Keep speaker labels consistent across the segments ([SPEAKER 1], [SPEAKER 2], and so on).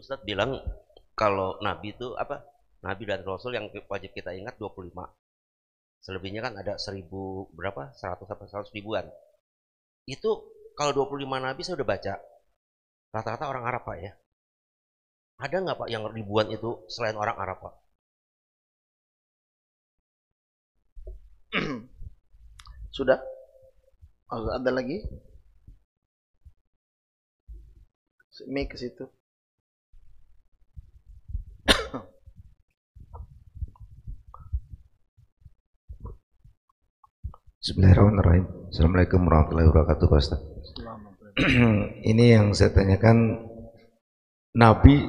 [SPEAKER 1] Ustadz bilang kalau Nabi itu apa? Nabi dan Rasul yang wajib kita ingat 25. Selebihnya kan ada 1000 berapa? 100 sampai 100 ribuan. Itu kalau 25 Nabi saya udah baca. Rata-rata orang Arab Pak ya. Ada nggak Pak yang ribuan itu selain orang Arab Pak?
[SPEAKER 2] Sudah? Ada lagi? Mic ke situ.
[SPEAKER 3] Bismillahirrahmanirrahim. Assalamualaikum warahmatullahi wabarakatuh, Pak Ustaz. Ini yang saya tanyakan, Nabi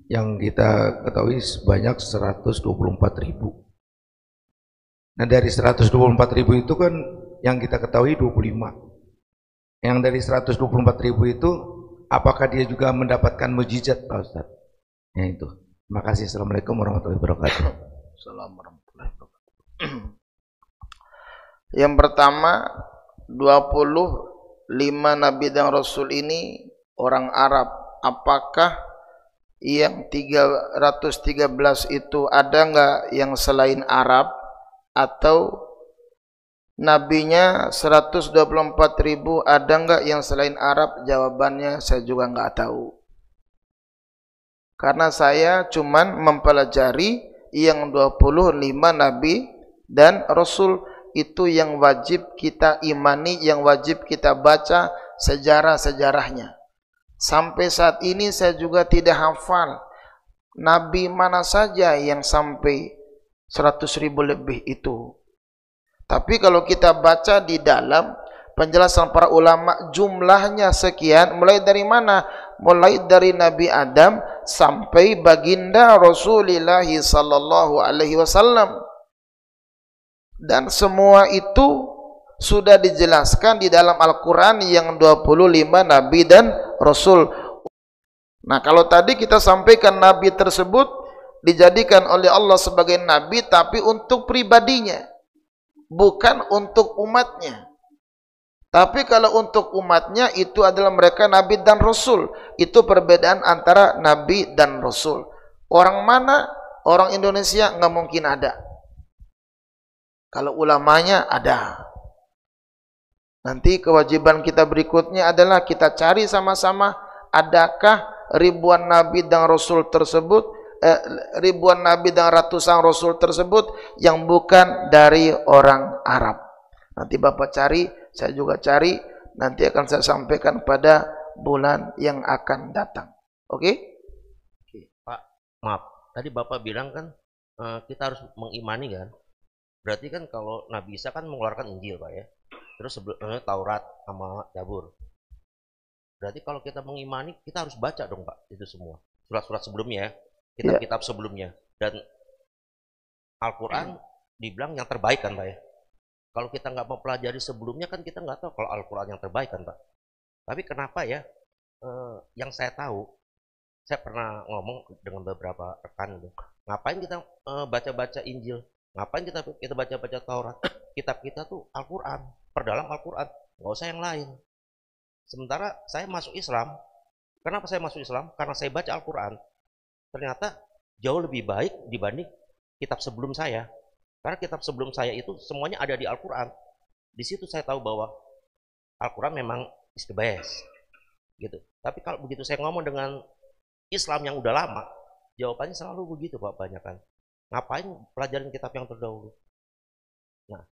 [SPEAKER 3] yang kita ketahui sebanyak 124.000. Nah dari 124.000 itu kan yang kita ketahui 25. Yang dari 124.000 itu apakah dia juga mendapatkan mujizat, Pak Ustaz? Ya itu. Terima kasih. Assalamualaikum warahmatullahi wabarakatuh.
[SPEAKER 2] Assalamualaikum warahmatullahi wabarakatuh. Yang pertama, 25 Nabi dan Rasul ini orang Arab. Apakah yang 313 itu ada nggak yang selain Arab? Atau nabinya 124.000 ada nggak yang selain Arab? Jawabannya saya juga nggak tahu. Karena saya cuman mempelajari yang 25 Nabi dan Rasul. Itu yang wajib kita imani, yang wajib kita baca sejarah-sejarahnya. Sampai saat ini saya juga tidak hafal Nabi mana saja yang sampai 100.000 lebih itu. Tapi kalau kita baca di dalam penjelasan para ulama, jumlahnya sekian. Mulai dari mana? Mulai dari Nabi Adam sampai baginda Rasulullah sallallahu alaihi wasallam. Dan semua itu sudah dijelaskan di dalam Al-Quran yang 25 Nabi dan Rasul. Nah kalau tadi kita sampaikan Nabi tersebut dijadikan oleh Allah sebagai Nabi tapi untuk pribadinya, bukan untuk umatnya. Tapi kalau untuk umatnya itu adalah mereka Nabi dan Rasul. Itu perbedaan antara Nabi dan Rasul. Orang mana? Orang Indonesia nggak mungkin ada. Kalau ulamanya ada. Nanti kewajiban kita berikutnya adalah kita cari sama-sama adakah ribuan Nabi dan Rasul tersebut, ribuan Nabi dan ratusan Rasul tersebut yang bukan dari orang Arab. Nanti Bapak cari, saya juga cari, nanti akan saya sampaikan pada bulan yang akan datang. Oke?
[SPEAKER 1] Pak, maaf. Tadi Bapak bilang kan kita harus mengimani kan? Berarti kan kalau Nabi Isa kan mengeluarkan Injil Pak ya. Terus sebelumnya Taurat sama Zabur. Berarti kalau kita mengimani kita harus baca dong Pak itu semua. Surat-surat sebelumnya ya. Kitab-kitab sebelumnya. Dan Al-Quran dibilang yang terbaik kan Pak ya. Kalau kita nggak mau pelajari sebelumnya kan kita nggak tahu kalau Al-Quran yang terbaik kan Pak. Tapi kenapa ya yang saya tahu, saya pernah ngomong dengan beberapa rekan gitu. Ngapain kita baca-baca Injil? Ngapain kita baca-baca Taurat? Kitab kita tuh Al-Quran, perdalam Al-Quran, nggak usah yang lain. Sementara saya masuk Islam, kenapa saya masuk Islam? Karena saya baca Al-Quran. Ternyata jauh lebih baik dibanding kitab sebelum saya. Karena kitab sebelum saya itu semuanya ada di Al-Quran. Di situ saya tahu bahwa Al-Quran memang is the best. Gitu. Tapi kalau begitu saya ngomong dengan Islam yang udah lama, jawabannya selalu begitu Pak, banyak kan. Ngapain pelajarin kitab yang terdahulu? Nah,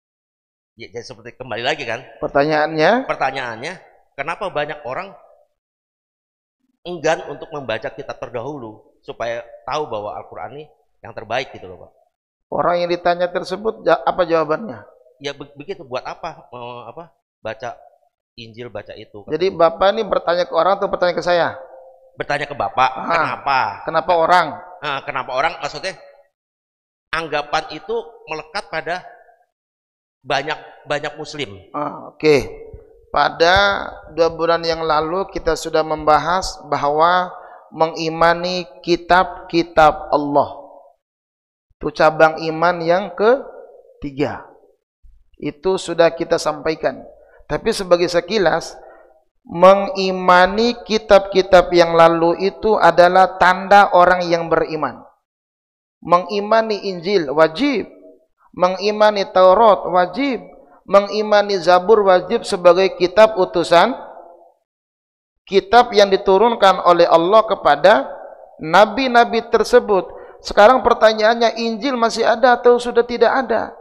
[SPEAKER 1] ya, jadi seperti kembali lagi kan? Pertanyaannya, kenapa banyak orang enggan untuk membaca kitab terdahulu supaya tahu bahwa Al-Quran ini yang terbaik gitu loh Pak?
[SPEAKER 2] Orang yang ditanya tersebut apa jawabannya?
[SPEAKER 1] Ya begitu, buat apa baca Injil, baca itu?
[SPEAKER 2] Jadi Bapak ini bertanya ke orang atau bertanya ke saya?
[SPEAKER 1] Bertanya ke Bapak, kenapa?
[SPEAKER 2] Kenapa orang?
[SPEAKER 1] Kenapa orang? Maksudnya anggapan itu melekat pada banyak muslim.
[SPEAKER 2] Oke. Pada 2 bulan yang lalu kita sudah membahas bahwa mengimani kitab-kitab Allah. Itu cabang iman yang ketiga. Itu sudah kita sampaikan. Tapi sebagai sekilas, mengimani kitab-kitab yang lalu itu adalah tanda orang yang beriman. Mengimani Injil wajib, mengimani Taurat wajib, mengimani Zabur wajib sebagai kitab utusan, kitab yang diturunkan oleh Allah kepada nabi-nabi tersebut. Sekarang pertanyaannya, Injil masih ada atau sudah tidak ada?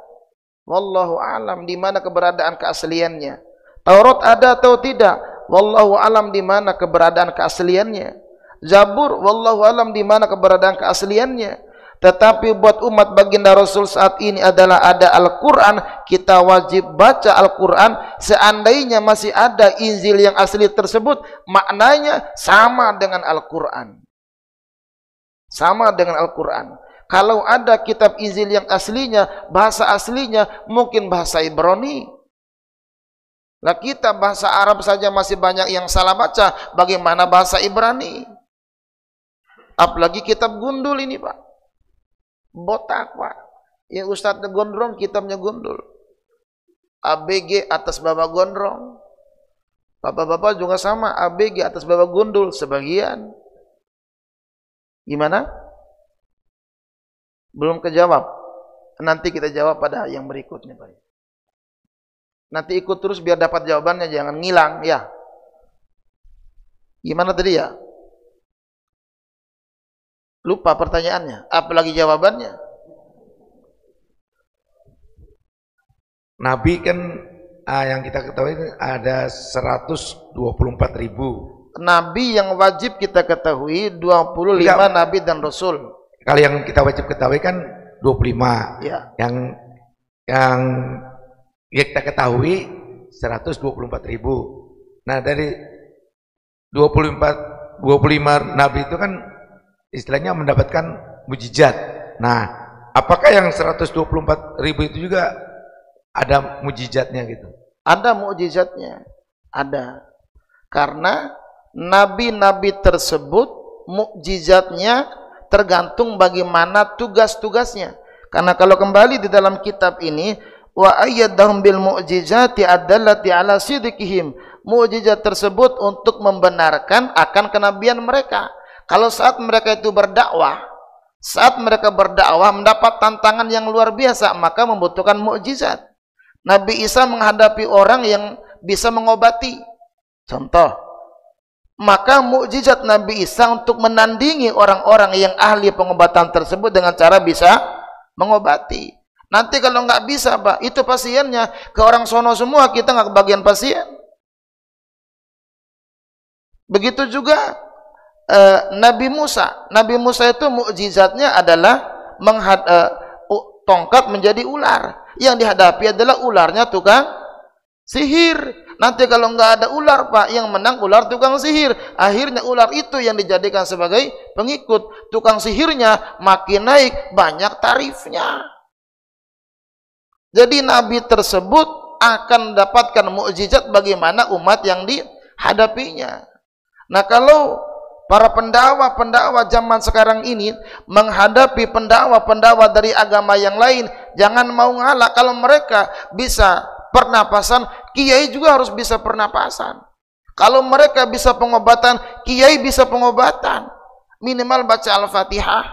[SPEAKER 2] Wallahu alam di mana keberadaan keasliannya. Taurat ada atau tidak? Wallahu alam di mana keberadaan keasliannya. Zabur, wallahu alam di mana keberadaan keasliannya. Tetapi buat umat baginda Rasul saat ini adalah ada Al-Quran, kita wajib baca Al-Quran. Seandainya masih ada Injil yang asli tersebut, maknanya sama dengan Al-Quran. Sama dengan Al-Quran. Kalau ada kitab Injil yang aslinya, bahasa aslinya mungkin bahasa Ibrani. Lah kita bahasa Arab saja masih banyak yang salah baca, bagaimana bahasa Ibrani? Apalagi kitab gundul ini, Pak. Botak, Pak. Yang ustadznya gondrong, kitabnya gundul. ABG atas bawah gondrong. Bapak-bapak juga sama, ABG atas bawah gundul sebagian. Gimana? Belum kejawab. Nanti kita jawab pada yang berikutnya, Pak. Nanti ikut terus biar dapat jawabannya, jangan ngilang ya. Gimana tadi ya? Lupa pertanyaannya, apalagi jawabannya.
[SPEAKER 3] Nabi kan yang kita ketahui ada 124.000.
[SPEAKER 2] Nabi yang wajib kita ketahui 25 Enggak. Nabi dan Rasul.
[SPEAKER 3] Kalau yang kita wajib ketahui kan 25.
[SPEAKER 2] Ya.
[SPEAKER 3] Yang kita ketahui 124.000. Nah, dari 25 Nabi itu kan istilahnya mendapatkan mujizat. Nah, apakah yang 124.000 itu juga ada mujizatnya gitu?
[SPEAKER 2] Ada mujizatnya. Ada. Karena nabi-nabi tersebut mujizatnya tergantung bagaimana tugas-tugasnya. Karena kalau kembali di dalam kitab ini, wa ayyadahum bil mu'jizati adallati ala sidqihim. Mukjizat tersebut untuk membenarkan akan kenabian mereka. Kalau saat mereka itu berdakwah, saat mereka berdakwah mendapat tantangan yang luar biasa, maka membutuhkan mukjizat. Nabi Isa menghadapi orang yang bisa mengobati. Contoh, maka mukjizat Nabi Isa untuk menandingi orang-orang yang ahli pengobatan tersebut dengan cara bisa mengobati. Nanti kalau nggak bisa, Pak, itu pasiennya ke orang sono semua, kita nggak kebagian pasien. Begitu juga Nabi Musa. Nabi Musa itu mukjizatnya adalah tongkat menjadi ular. Yang dihadapi adalah ularnya tukang sihir. Nanti kalau nggak ada ular, Pak, yang menang ular tukang sihir. Akhirnya ular itu yang dijadikan sebagai pengikut. Tukang sihirnya makin naik, banyak tarifnya. Jadi Nabi tersebut akan mendapatkan mukjizat bagaimana umat yang dihadapinya. Nah, kalau para pendakwa zaman sekarang ini menghadapi pendakwa dari agama yang lain, jangan mau ngalah. Kalau mereka bisa pernapasan, kiai juga harus bisa pernapasan. Kalau mereka bisa pengobatan, kiai bisa pengobatan. Minimal baca Al-Fatihah,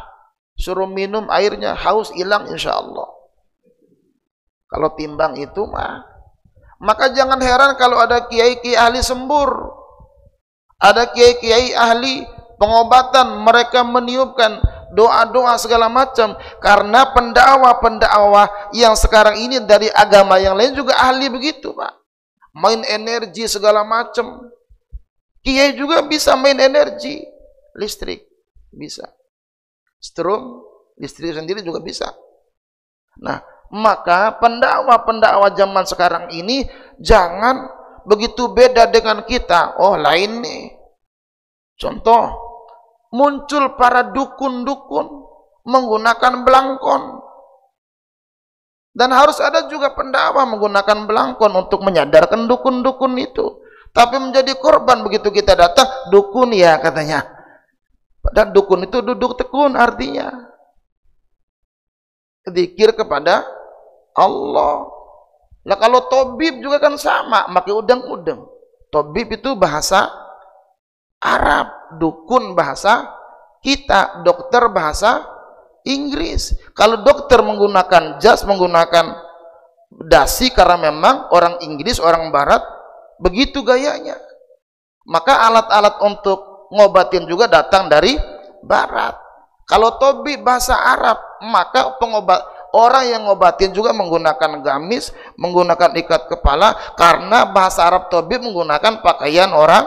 [SPEAKER 2] suruh minum airnya, haus hilang insyaallah. Kalau timbang itu maka jangan heran kalau ada kiai-kiai ahli sembur. Ada kiai-kiai ahli pengobatan, mereka meniupkan doa-doa segala macam. Karena pendakwa yang sekarang ini dari agama yang lain juga ahli begitu, Pak. Main energi segala macam. Kiai juga bisa main energi listrik, bisa. Strom listrik sendiri juga bisa. Nah, maka pendakwa zaman sekarang ini jangan begitu beda dengan kita. Oh, lain nih. Contoh, muncul para dukun-dukun menggunakan belangkon. Dan harus ada juga pendakwa menggunakan belangkon untuk menyadarkan dukun-dukun itu. Tapi menjadi korban begitu kita datang, dukun ya katanya. Padahal dukun itu duduk tekun artinya. Zikir kepada Allah. Lah kalau tobib juga kan sama, pakai udang-udang. Tabib itu bahasa Arab, dukun bahasa kita, dokter bahasa Inggris. Kalau dokter menggunakan jas, menggunakan dasi karena memang orang Inggris, orang Barat begitu gayanya. Maka alat-alat untuk ngobatin juga datang dari Barat. Kalau tabib bahasa Arab, maka orang yang ngobatin juga menggunakan gamis, menggunakan ikat kepala, karena bahasa Arab tabib menggunakan pakaian orang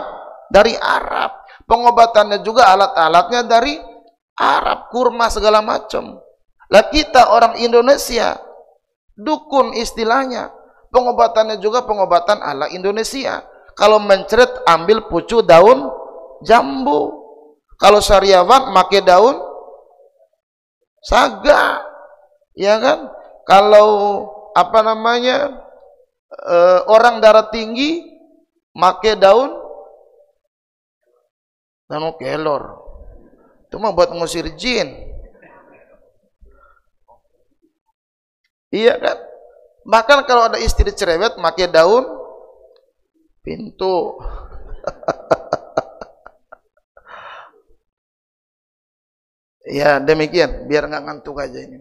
[SPEAKER 2] dari Arab. Pengobatannya juga alat-alatnya dari Arab, kurma segala macam. Lah kita orang Indonesia, dukun istilahnya, pengobatannya juga pengobatan ala Indonesia. Kalau mencret ambil pucuk daun jambu. Kalau sariawan pakai daun saga, ya kan? Kalau apa namanya orang darah tinggi pakai daun kelor. Itu mah buat ngusir jin. Iya kan? Bahkan kalau ada istri cerewet pakai daun pintu. Ya demikian, biar nggak ngantuk aja ini.